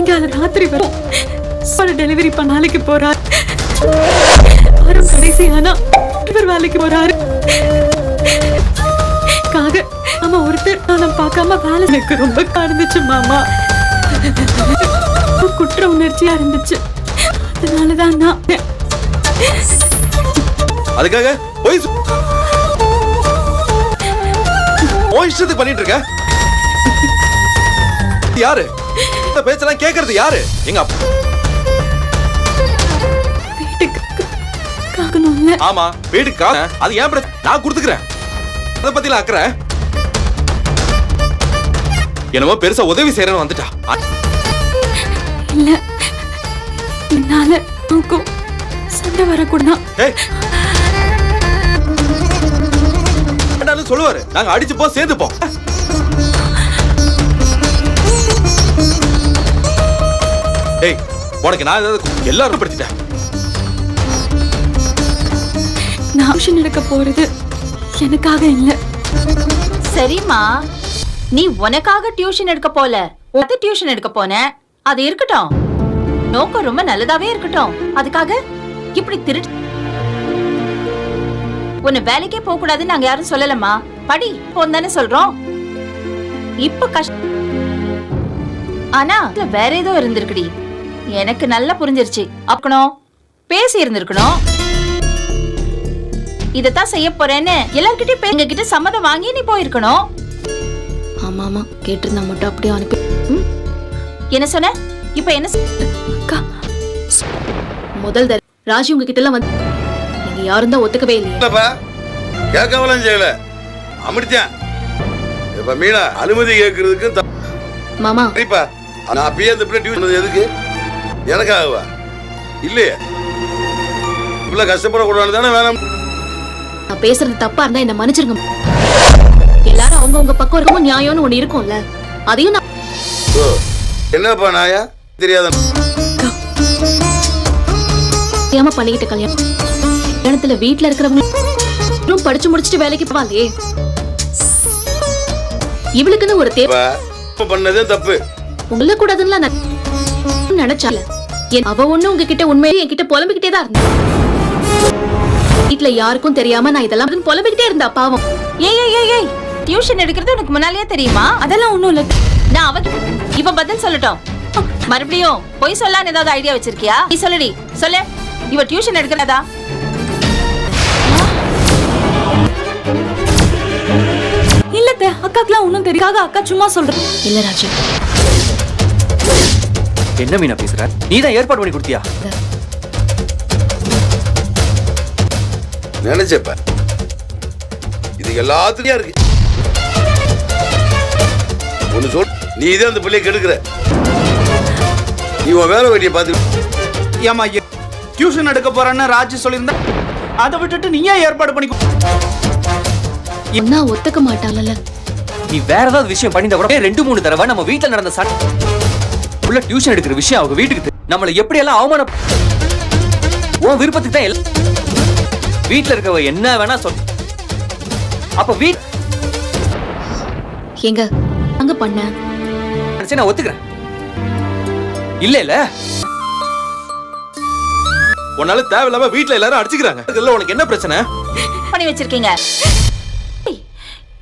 சாயங்கால ராத்திரி வரும் டெலிவரி இப்ப நாளைக்கு போறாரு. வாரம் கடைசி ஆனா இவர் வேலைக்கு போறாரு. ஆமா ஒருத்தர் நான் பார்க்காம வேலை எனக்கு ரொம்ப இருந்துச்சு மாமா. குற்ற உணர்ச்சியா இருந்துச்சு. அதனாலதான் நான் அதுக்காக இஷ்டத்துக்கு பண்ணிட்டு இருக்க. யாரு பேச்செல்லாம் கேக்குறது? யாரு? எங்க வீட்டுக்கு ஆமா வீட்டுக்கு அது ஏன் நான் கொடுத்துக்கிறேன். அதை பத்தில அக்கறை என்னமோ பெருசா உதவி செய்யறன்னு வந்துட்டா. இல்ல என்னால சண்டை வரக்கூடாது சொல்லுவாரு. நாங்க அடிச்சு போ சேர்ந்துப்போம். ஏய் உனக்கு நான் எல்லாரும் படிச்சுட்டேன். நான் டியூஷன் எடுக்க போறது எனக்காக இல்ல. சரிம்மா, நீ உனக்காக டியூஷன் எடுக்க போல, டியூஷன் எடுக்க போன. அது இருக்கட்டும், நோக்கம் ரொம்ப நல்லதாவே இருக்கட்டும். அதுக்காக இப்படி திருட்டு உன்னை வேலைக்கே போக கூடாதுன்னு நாங்க யாரும் சொல்லலம்மா. படி போன்னு சொல்றோம். இப்ப கஷ்டம். ஆனா வேற ஏதோ இருந்திருக்குடி. எனக்கு நல்லா புரிஞ்சிருச்சு. அப்பணும் பேசி இருந்திருக்கணும். இதத்தான் செய்ய போறேன்னு எல்லார்கிட்டயும் எங்க கிட்ட சம்மதம் வாங்கி நீ போயிருக்கணும். ஆமா ஆமா கேட்டிருந்தா மட்டும் அப்படியே அனுப்பி. என்ன சொன்ன? இப்ப என்ன? முதல் ராஜி உங்ககிட்ட எல்லாம் வந்து நீங்க யாரும் தான் ஒத்துக்கவே இல்லையா? கேட்கவெல்லாம் செய்யல. அமிர்தான் இப்ப மீனா அனுமதி கேட்கறதுக்கு மாமா சரிப்பா. நான் அப்பயே அந்த பிள்ளை டியூஷன் எதுக்கு? எனக்காகவா? இல்லையே. இவ்வளவு கஷ்டப்படக்கூடாது தானே. வேணாம், நான் பேசுறது தப்பா இருந்தா என்ன மன்னிச்சிருங்க. எல்லாரும் அவங்க உங்க பக்கம் இருக்கவும் நியாயம்னு ஒண்ணு இருக்கும்ல, அதையும் நான். என்னப்பா நாயா தெரியாத ஏமா பண்ணிக்கிட்ட கல்யாணத்துல வீட்டுல இருக்கிறவங்க படிச்சு முடிச்சுட்டு வேலைக்கு போவாளே, இவளுக்குன்னு ஒரு தேவை பண்ணதே தப்பு. உங்கள கூடாதுன்னு நான் நினைச்சால. அவ ஒண்ணு உங்ககிட்ட உண்மையிலே என்கிட்ட புலம்பிக்கிட்டே தான் இருந்தா. வீட்டுல யாருக்கும் தெரியாம நான் இதெல்லாம் புலம்பிக்கிட்டே இருந்தா பாவம். ஏய் டியூஷன் எடுக்கிறது உனக்கு முன்னாலேயே தெரியுமா? அதெல்லாம் ஒண்ணும் இல்ல. நான் இவ பதில் சொல்லட்டும். மறுபடியும் போய் சொல்லான்னு ஏதாவது ஐடியா வச்சிருக்கியா? நீ சொல்லுடி, சொல்லு. இவ டியூஷன் எடுக்கிறதா? இல்லத்த அக்காக்குலாம் ஒண்ணும் தெரியாத. அக்கா சும்மா சொல்றேன். இல்ல ராஜு. என்ன மீனா பேசுற? நீதான் ஏற்பாடு பண்ணி கொடுத்தியா? நினைச்சப்ப இது எல்லாத்துலயும் இருக்கு. ஒண்ணு சொல், நீ தான் அந்த பிள்ளைய கெடுக்கிற. நீ உன் வேலை வேண்டிய பார்த்து. ஏமா டியூஷன் எடுக்க போறேன்னு ராஜி சொல்லியிருந்தா அதை விட்டுட்டு நீயே ஏற்பாடு பண்ணி என்ன ஒத்துக்க மாட்டாங்கல்ல. நீ வேற ஏதாவது விஷயம் பண்ணியிருந்தா கூட 2-3 தடவை நம்ம வீட்டுல நடந்த சண்டை உள்ள டியூஷன் எடுக்கிற விஷயம் அவங்க வீட்டுக்கு நம்மள எப்படி எல்லாம் அவமானம். உன் விருப்பத்துக்கு தான் வீட்டுல இருக்கவ என்ன வேணா சொல். அப்ப வீட் எங்க அங்க பண்ண நான் ஒத்துக்கிறேன். இல்ல உன்னால தேவையில்லாம வீட்டுல எல்லாரும் அடிச்சுக்கிறாங்க. இதெல்லாம் உனக்கு என்ன பிரச்சனை? பண்ணி வச்சிருக்கீங்க.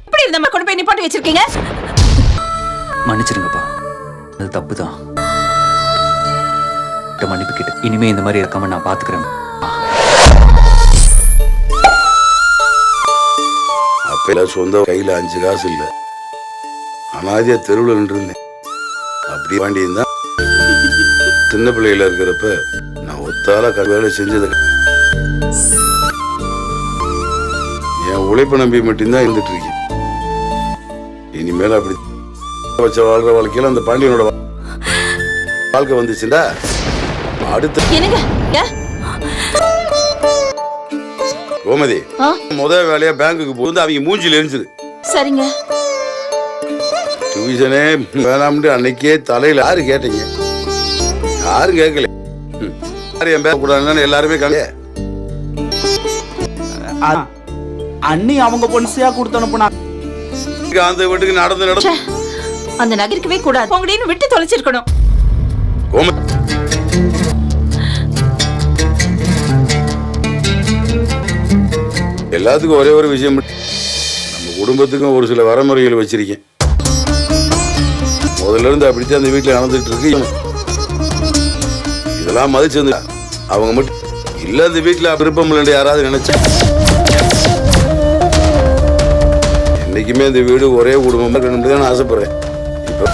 இப்படி நம்ம கொண்டு போய் நிப்பாட்டி வச்சிருக்கீங்க. மன்னிச்சிருங்கப்பா, அது தப்புதான். மன்னிப்பு கேட்டு இனிமே இந்த மாதிரி இருக்காம நான் பாத்துக்கிறேன். அப்பெல்லாம் சொந்த கையில 5 காசு இல்ல. அனாதியா தெருவில் நின்றுருந்தேன். அப்படி வாண்டியிருந்தா சின்ன பிள்ளையில இருக்கிறப்ப நான் ஒத்தால வேலை செஞ்சது. என் உழைப்பை நம்பி மட்டும்தான் இருந்துட்டு இருக்கேன். இனிமேல அப்படி வச்ச வாழ்ற வாழ்க்கையில அந்த பாண்டியனோட வாழ்க்கை வந்துச்சுண்டா அடுத்த கோமதி முதல் வேலையா பேங்குக்கு போகுது. அவங்க மூஞ்சில எரிஞ்சுது. சரிங்க. டியூஷனே வேணாம்னு அன்னைக்கே தலையில யாரு கேட்டீங்க? யாரும் கேட்கல. யாரும் பேசக்கூடாதுன்னு எல்லாருமே கலைய அண்ணி அவங்க பொன்சியா கொடுத்து அனுப்புனா அந்த வீட்டுக்கு நடந்து அந்த நகருக்கவே கூடாது. உங்களையும் விட்டு தொலைச்சிருக்கணும். எல்லாத்துக்கும் ஒரே ஒரு விஷயம், நம்ம குடும்பத்துக்கும் ஒரு சில வரமுறைகள் வச்சிருக்கேன். முதல்ல இருந்து அப்படித்தான் அந்த வீட்டில் நடந்துட்டு இருக்கு. இதெல்லாம் மதிச்சு வந்து அவங்க மட்டும் இல்ல, அந்த வீட்டில் விருப்பம் இல்லை யாராவது நினைச்சு. என்னைக்குமே இந்த வீடு ஒரே குடும்பமா இருக்கணும்னு தான் நான் ஆசைப்படுறேன். இப்போ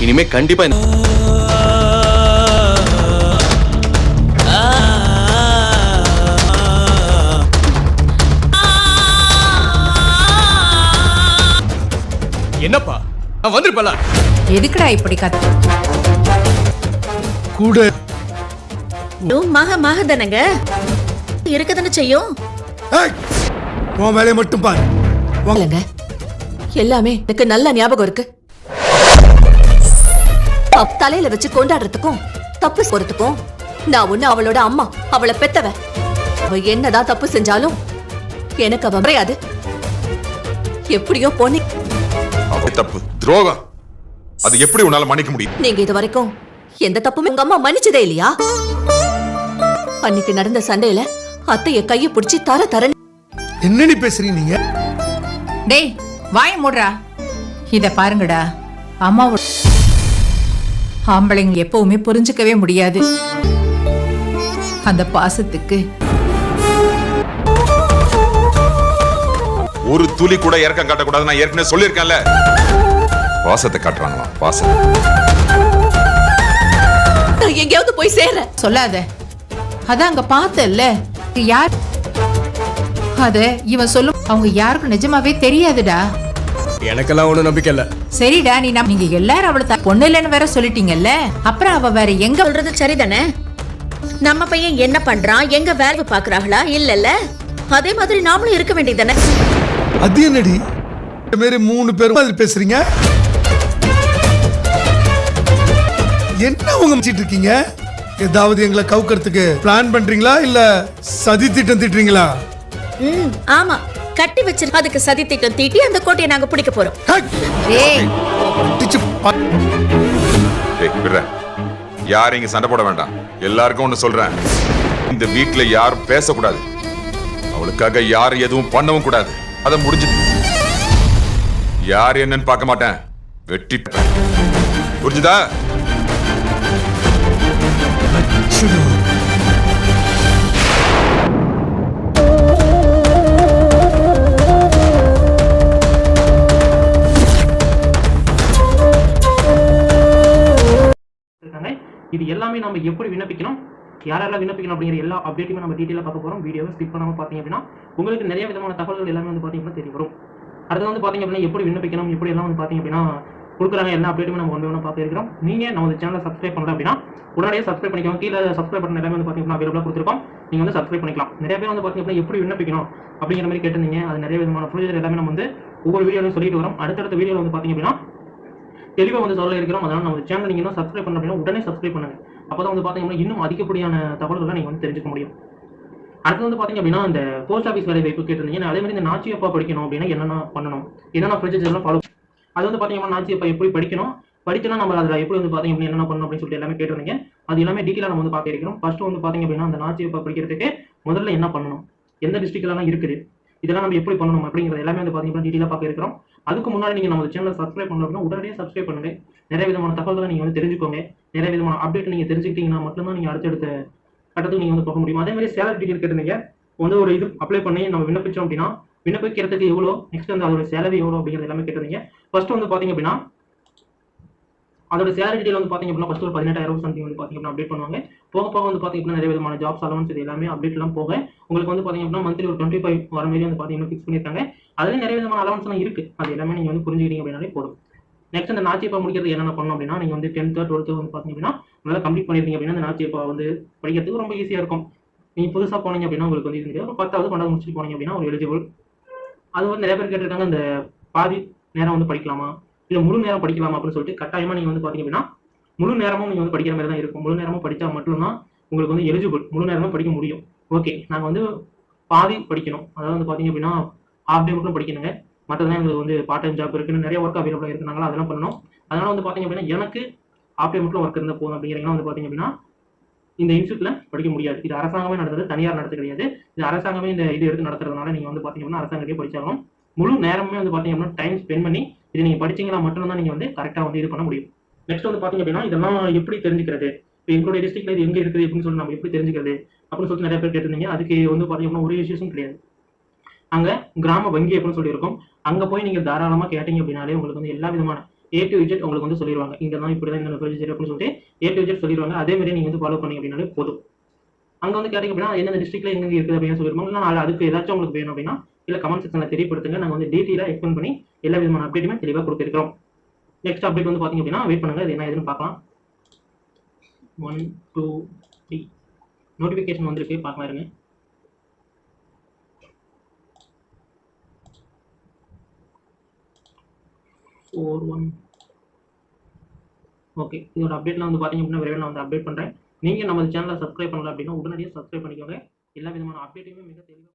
இனிமே கண்டிப்பா என்னப்பா நான் வந்திருப்பல எதுக்குடா இப்படி கத்த கூட மக தானங்க இருக்கதானே செய்யும். உன் வேலையை மட்டும் பாரு. எல்லாமே எனக்கு நல்ல ஞாபகம் இருக்கு. தலையில வச்சு கொண்டாடுறதுக்கும் தப்பு போறதுக்கும் நான் ஒண்ணு அவளோட அம்மா, அவளை பெத்தவ. அவ என்னதான் தப்பு செஞ்சாலும் எனக்கு அவ மறையாது. எப்படியோ போனி தப்பு துரோகம், அது எப்படி உன்னால மன்னிக்க முடியும்? நீங்க இது வரைக்கும் எந்த தப்புமே உங்க அம்மா மன்னிச்சதே இல்லையா? அன்னைக்கு நடந்த சண்டையில அத்தைய கைய பிடிச்சி தர என்ன நீ பேசுறீங்க நீங்க? டேய் வாய மூடுறா. இத பாருங்கடா, அம்மாவோட ஆம்பளைங்க எப்பவுமே புரிஞ்சுக்கவே முடியாது. அந்த பாசத்துக்கு ஒரு துளி கூட இறக்கம் காட்டக்கூடாது. நான் ஏற்கனவே சொல்லியிருக்கேன்ல. பாசத்தை காட்டுறாங்களா? பாசம் நான் எங்கேயாவது போய் சேர்றேன். சொல்லாத. அதான் அங்க பார்த்தல்ல யார் அத இவன் சொல்லும். அவங்க யாருக்கும் நிஜமாவே தெரியாதுடா. எனக்கெல்லாம் ஒண்ணும் நம்பிக்கை இல்ல. சரிடா, நீங்க எல்லாரும் அவளை பொண்ணு இல்லைன்னு வேற சொல்லிட்டீங்கல்ல, அப்புறம் அவ வேற எங்க சொல்றது சரிதானே? நம்ம பையன் என்ன பண்றான், எங்க வேலை பாக்குறாங்களா இல்லல்ல, அதே மாதிரி நாமளும் இருக்க வேண்டியதானே. அது என்னடி மாரி 3 பேரும் மாதிரி பேசுறீங்க? என்ன உங்க மச்சிட்டு இருக்கீங்க? ஏதாவது எங்களை கவுக்கிறதுக்கு பிளான் பண்றீங்களா இல்ல சதி திட்டம் திட்டுறீங்களா? ஆமா, கட்டி வச்சிருக்க அதுக்கு சதி திட்டம் தீட்டி அந்த கோட்டையை நாங்க பிடிக்க போறோம். யாரும் இங்க சண்டை போட வேண்டாம். எல்லாருக்கும் ஒண்ணு சொல்றேன், இந்த வீட்டுல யாரும் பேசக்கூடாது. அவளுக்காக யாரும் எதுவும் பண்ணவும் கூடாது. அதை முடிஞ்சு யார் என்னன்னு பார்க்க மாட்டேன், வெட்டி புரிஞ்சுதா? இது எல்லாமே நம்ம எப்படி விண்ணப்பிக்கணும், யாரெல்லாம் விண்ணப்பிக்கணும் அப்படிங்கிற எல்லா அப்டேட்டுமே நம்ம டீட்டெயிலாக பார்க்க போகிறோம். வீடியோவை ஸ்கிப் பண்ணாமல் பார்த்தீங்க அப்படின்னா உங்களுக்கு நிறைய விதமான தகவல்கள் எல்லாமே வந்து பார்த்தீங்கன்னா தெரிய வரும். அடுத்து வந்து பார்த்தீங்க அப்படின்னா எப்படி விண்ணப்பிக்கணும், எப்படி எல்லாம் வந்து பார்த்தீங்க அப்படின்னா கொடுக்குறாங்க, எல்லா அப்டேட்டுமே நம்ம ஒன்று பார்த்து இருக்கிறோம். நீங்கள் நம்ம சேனலை சப்ஸ்கிரைப் பண்ணல அப்படின்னா உடனே சப்ஸ்கிரைப் பண்ணிக்கலாம். கீழே சப்ஸ்கிரைப் பண்ண எல்லாமே வந்து பார்த்தீங்கன்னா அவைலபிளாக கொடுத்துருக்கோம். நீங்கள் வந்து சப்ஸ்கிரைப் பண்ணிக்கலாம். நிறைய பேர் வந்து பார்த்தீங்க அப்படின்னா எப்படி விண்ணப்பிக்கணும் அப்படிங்கிற மாதிரி கேட்டிருந்தீங்க. அது நிறைய விதமான ப்ரொசீஜர் எல்லாமே நம்ம வந்து ஒவ்வொரு வீடியோலையும் சொல்லிட்டு வரோம். அடுத்தடுத்த வீடியோவில் வந்து பார்த்தீங்க அப்படின்னா தெளிவாக வந்து சொல்ல இருக்கிறோம். அதனால் நம்ம சேனல் நீங்கள் இன்னும் சப்ஸ்கிரைப் பண்ண அப்படின்னா உடனே சப்ஸ்கிரைப் பண்ணுங்க. அப்போ தான் வந்து பார்த்தீங்கன்னா இன்னும் அதிகப்படியான தகவல்களை நீங்கள் வந்து தெரிஞ்சுக்க முடியும். அடுத்து வந்து பார்த்தீங்க அப்படின்னா இந்த போஸ்ட் ஆஃபீஸ் வேலை வாய்ப்பு கேட்டிருந்தீங்க. அதே மாதிரி இந்த நாச்சியப்பா படிக்கணும் அப்படின்னா என்னென்ன பண்ணணும், என்னென்ன ப்ரொசீஜர் எல்லாம் ஃபாலோ, அது வந்து பார்த்தீங்கன்னா நாச்சியப்பா எப்படி படிக்கணும் நம்ம அதில் எப்படி வந்து பார்த்தீங்க அப்படின்னா என்னென்ன பண்ணணும் அப்படின்னு சொல்லிட்டு எல்லாமே கேட்டிருந்தீங்க. அது எல்லாமே டீட்டெயிலாக நம்ம வந்து பார்க்க இருக்கிறோம். ஃபர்ஸ்ட் வந்து பார்த்தீங்க அப்படின்னா அந்த நாச்சியப்பா படிக்கிறதுக்கு முதல்ல என்ன பண்ணணும், எந்த டிஸ்ட்ரிக்ட்லாம் இருக்குது, இதெல்லாம் நம்ம எப்படி பண்ணணும் அப்படிங்கிறது எல்லாமே வந்து பார்த்தீங்கன்னா டீட்டெயிலாக பார்க்க இருக்கிறோம். அதுக்கு முன்னாடி நீங்கள் நம்ம சேனலை சப்ஸ்கிரைப் பண்ணணும் அப்படின்னா உடனே சப்ஸ்கிரைப் பண்ணுங்க. நிறைய விதமான தகவல்களை நீங்கள் வந்து தெரிஞ்சுக்கோங்க. நிறைய விதமான அப்டேட் நீங்கள் தெரிஞ்சுக்கிட்டீங்கன்னா மட்டும்தான் நீங்கள் அடுத்தடுத்த கட்டத்துக்கு நீங்கள் வந்து போக முடியும். அதே மாதிரி சேலரி டீட்டெயில் கேட்டிருந்தீங்க. வந்து ஒரு இது அப்ளை பண்ணி நம்ம விண்ணப்பிச்சோம் அப்படின்னா விண்ணப்பிக்கிறதுக்கு எவ்வளோ, நெக்ஸ்ட் வந்து அதோட சேலரி எவ்வளோ அப்படிங்கிறது எல்லாமே கேட்டிருந்தீங்க. ஃபர்ஸ்ட் வந்து பார்த்தீங்க அப்படின்னா அதோட சேலரி டீட்டெயில் வந்து பார்த்தீங்க அப்படின்னா ஃபர்ஸ்ட் ஒரு 18,000 சம்திங் வந்து பார்த்தீங்க அப்படின்னா அப்டேட் பண்ணுவாங்க. போக போக வந்து பார்த்தீங்க அப்படின்னா நிறைய விதமான ஜாப்ஸ் அலவன்ஸ் இது எல்லாமே அப்டேட்லாம் போக உங்களுக்கு வந்து பார்த்தீங்க அப்படின்னா மந்த்லி ஒரு 25 வர மாதிரி வந்து பார்த்தீங்கன்னா ஃபிக்ஸ் பண்ணியிருக்காங்க. அதுலேயும் நிறைய விதமான அலவன்ஸ்லாம் இருக்குது. அது எல்லாமே நீங்கள் வந்து புரிஞ்சுக்கிட்டீங்க அப்படின்னாலே போதும். நெக்ஸ்ட் அந்த நாச்சியப்பா முடிக்கிறது என்னென்ன பண்ணணும் அப்படின்னா நீங்கள் வந்து 10th 12th வந்து பார்த்தீங்க அப்படின்னா நல்லா கம்ப்ளீட் பண்ணியிருந்தீங்க அப்படின்னா அந்த நாச்சியப்பா வந்து படிக்கிறதுக்கு ரொம்ப ஈஸியாக இருக்கும். நீங்கள் புதுசாக போனீங்க அப்படின்னா உங்களுக்கு வந்து இது ஒரு 10th 12th முடிச்சுட்டு போனீங்க அப்படின்னா ஒரு எலிஜிபிள். அது வந்து நிறைய பேர் கேட்டிருக்காங்க, இந்த பாதி நேரம் வந்து படிக்கலாமா இல்லை முழு நேரம் படிக்கலாமா அப்படின்னு சொல்லிட்டு. கட்டாயமாக நீங்கள் வந்து பார்த்தீங்க அப்படின்னா முழு நேரமும் நீங்கள் வந்து படிக்கிற மாதிரி தான் இருக்கும். முழு நேரமும் படித்தா மட்டும்தான் உங்களுக்கு வந்து எலிஜிபிள், முழு நேரமும் படிக்க முடியும். ஓகே, நாங்கள் வந்து பாதி படிக்கணும், அதாவது வந்து பார்த்தீங்க அப்படின்னா ஹாஃப் டே மட்டும் படிக்கணுங்க. மற்றதெல்லாம் எங்களுக்கு வந்து பார்ட் டைம் ஜாப் இருக்குன்னு நிறைய ஒர்க் அவைலபிளாக இருக்குனாங்களா அதெல்லாம் பண்ணணும். அதனால வந்து பார்த்தீங்க அப்படின்னா எனக்கு ஆஃப் மட்டும் ஒர்க் இருந்தால் போதும் அப்படிங்கிறீங்கன்னா வந்து பார்த்தீங்க அப்படின்னா இந்த இன்ஸ்டியூட்ல படிக்க முடியாது. இது அரசாங்கமே நடத்துறது, தனியார் நடத்து கிடையாது. இது அரசாங்கமே இந்த இது எடுத்து நடத்துறதுனால நீங்க வந்து பார்த்தீங்க அப்படின்னா அரசாங்கத்தையே படிச்சாலும் முழு நேரமே வந்து பார்த்தீங்க அப்படின்னா டைம் ஸ்பெண்ட் பண்ணி இது நீங்க படிச்சீங்கன்னா மட்டும்தான் நீங்க வந்து கரெக்டாக வந்து இது பண்ண முடியும். நெக்ஸ்ட் வந்து பார்த்தீங்க அப்படின்னா இதெல்லாம் எப்படி தெரிஞ்சுக்கிறது, இப்போ எங்களுடைய டிஸ்ட்ரிக்ட்ல இது எங்க இருக்குது அப்படின்னு சொல்லி நம்ம எப்படி தெரிஞ்சுக்கிறது அப்படின்னு சொல்லிட்டு நிறைய பேர் கேட்டிருந்தீங்க. அதுக்கு வந்து பார்த்தீங்க அப்படின்னா ஒரு இஷ்யூஸும் கிடையாது. அங்க கிராம வங்கி அப்படின்னு சொல்லி இருக்கும். அங்க போய் நீங்க தாராளமா கேட்டீங்க அப்படின்னாலே உங்களுக்கு வந்து எல்லா விதமான A to Z உங்களுக்கு வந்து சொல்லிடுவாங்க. இங்கதான் இப்படிதான் இந்த ப்ரொசீஜர் அப்படின்னு சொல்லிட்டு A to Z சொல்லிடுவாங்க. அதே மாதிரி நீங்க வந்து ஃபாலோ பண்ணீங்க அப்படின்னாலே போதும். அங்க வந்து கேட்டீங்க அப்படின்னா எந்தெந்த டிஸ்ட்ரிக்ட்ல எங்க இருக்குது அப்படின்னு சொல்லிருப்பாங்க. இல்லை அதுக்கு ஏதாச்சும் உங்களுக்கு வேணும் அப்படின்னா இல்ல கமெண்ட் செக்ஷன்ல தெரியப்படுத்துங்க. நாங்க வந்து டீட்டெயிலா எக்ஸ்பிளைன் பண்ணி எல்லா விதமான அப்டேட்டுமே தெளிவாக கொடுத்துருக்கோம். நெக்ஸ்ட் அப்டேட் வந்து பாத்தீங்க அப்படின்னா வெயிட் பண்ணுங்க, இது என்ன எதுன்னு பார்க்கலாம். 1 2 3 நோட்டிபிகேஷன் வந்திருக்கு, பார்க்கலாம் இருங்க. ஓகே, இதோட அப்டேட்லாம் வந்து பாத்தீங்க அப்படின்னா விரைவில் நான் வந்து அப்டேட் பண்றேன். நீங்க நம்ம சேனலை சப்ஸ்கிரைப் பண்ணல அப்படின்னா உடனடியாக சப்ஸ்கிரைப் பண்ணிக்கோங்க. எல்லா விதமான அப்டேட்டுமே மிக தெளிவாக